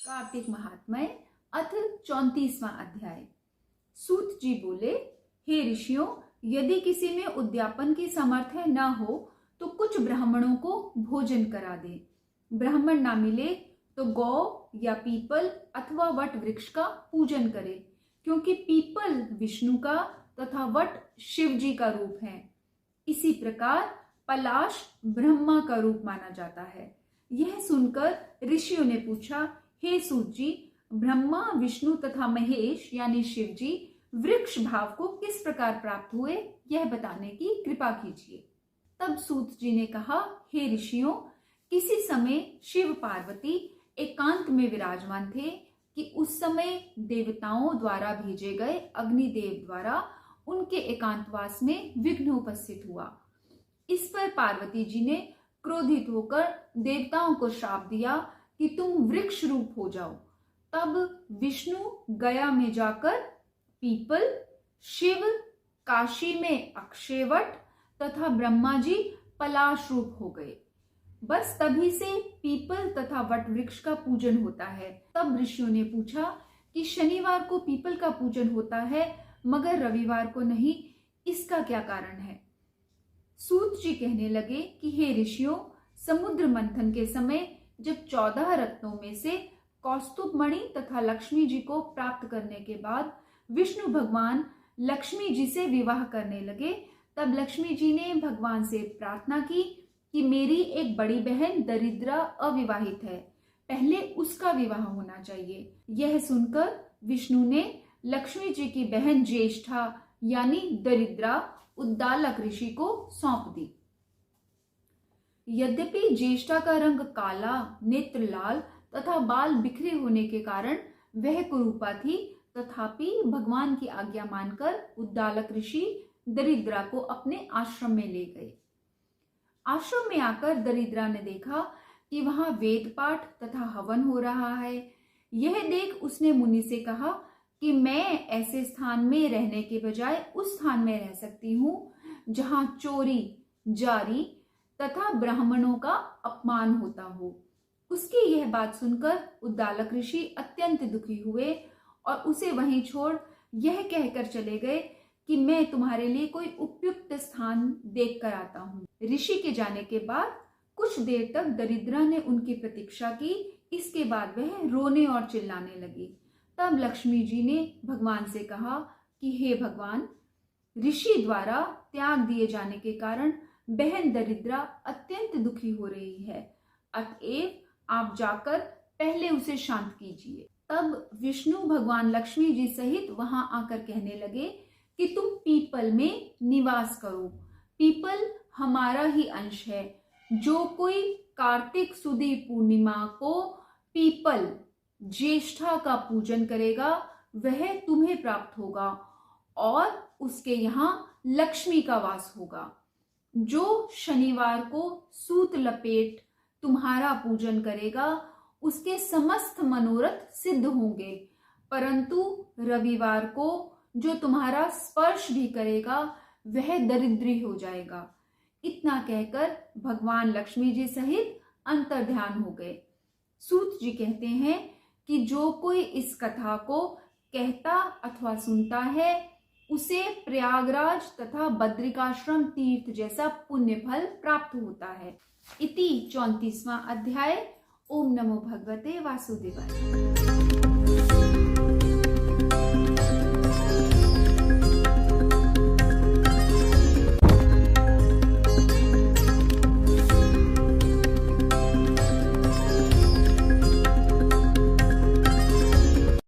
कार्तिक महात्म्य अथ 34वां अध्याय। सूत जी बोले, हे ऋषियों, यदि किसी में उद्यापन की सामर्थ्य न हो तो कुछ ब्राह्मणों को भोजन करा दे। ब्राह्मण ना मिले तो गौ या पीपल अथवा वट वृक्ष का पूजन करे, क्योंकि पीपल विष्णु का तथा वट शिव जी का रूप है। इसी प्रकार पलाश ब्रह्मा का रूप माना जाता है। यह सुनकर ऋषियों ने पूछा, हे सूत जी, ब्रह्मा विष्णु तथा महेश यानी शिव जी वृक्ष भाव को किस प्रकार प्राप्त हुए, यह बताने की कृपा कीजिए। तब सूत जी ने कहा, हे ऋषियों, किसी समय शिव पार्वती एकांत में विराजमान थे कि उस समय देवताओं द्वारा भेजे गए अग्निदेव द्वारा उनके एकांतवास में विघ्न उपस्थित हुआ। इस पर पार्वती जी ने क्रोधित होकर देवताओं को श्राप दिया कि तुम वृक्ष रूप हो जाओ। तब विष्णु गया में जाकर पीपल, शिव काशी में अक्षयवट तथा ब्रह्मा जी पलाश रूप हो गए। बस तभी से पीपल तथा वट वृक्ष का पूजन होता है। तब ऋषियों ने पूछा कि शनिवार को पीपल का पूजन होता है मगर रविवार को नहीं, इसका क्या कारण है? सूत जी कहने लगे कि हे ऋषियों, समुद्र मंथन के समय जब 14 रत्नों में से कौस्तुभ मणि तथा लक्ष्मी जी को प्राप्त करने के बाद विष्णु भगवान लक्ष्मी जी से विवाह करने लगे, तब लक्ष्मी जी ने भगवान से प्रार्थना की कि मेरी एक बड़ी बहन दरिद्रा अविवाहित है, पहले उसका विवाह होना चाहिए। यह सुनकर विष्णु ने लक्ष्मी जी की बहन ज्येष्ठा यानी दरिद्रा उद्दालक ऋषि को सौंप दी। यद्यपि ज्येष्ठा का रंग काला, नेत्र लाल तथा बाल बिखरे होने के कारण वह कुरूपा थी, तथापि भगवान की आज्ञा मानकर उद्दालक ऋषि दरिद्रा को अपने आश्रम में ले गए। आश्रम में आकर दरिद्रा ने देखा कि वहां वेद पाठ तथा हवन हो रहा है। यह देख उसने मुनि से कहा कि मैं ऐसे स्थान में रहने के बजाय उस स्थान में रह सकती हूँ जहां चोरी, जारी तथा ब्राह्मणों का अपमान होता हो। उसकी यह बात सुनकर उद्दालक ऋषि अत्यंत दुखी हुए और उसे वहीं छोड़ यह कहकर चले गए कि मैं तुम्हारे लिए कोई उपयुक्त स्थान देख कर आता हूँ। ऋषि के जाने के बाद कुछ देर तक दरिद्रा ने उनकी प्रतीक्षा की। इसके बाद वह रोने और चिल्लाने लगी। तब लक्ष्मी जी ने भगवान से कहा कि हे भगवान, ऋषि द्वारा त्याग दिए जाने के कारण बहन दरिद्रा अत्यंत दुखी हो रही है, अतएव आप जाकर पहले उसे शांत कीजिए। तब विष्णु भगवान लक्ष्मी जी सहित वहां आकर कहने लगे कि तुम पीपल में निवास करो। पीपल हमारा ही अंश है। जो कोई कार्तिक सुदी पूर्णिमा को पीपल ज्येष्ठा का पूजन करेगा वह तुम्हें प्राप्त होगा और उसके यहाँ लक्ष्मी का वास होगा। जो शनिवार को सूत लपेट तुम्हारा पूजन करेगा उसके समस्त मनोरथ सिद्ध होंगे, परंतु रविवार को जो तुम्हारा स्पर्श भी करेगा वह दरिद्री हो जाएगा। इतना कहकर भगवान लक्ष्मी जी सहित अंतर्ध्यान हो गए। सूत जी कहते हैं कि जो कोई इस कथा को कहता अथवा सुनता है उसे प्रयागराज तथा बद्रिकाश्रम तीर्थ जैसा पुण्य फल प्राप्त होता है। इति 34वां अध्याय। ओम नमो भगवते वासुदेवाय।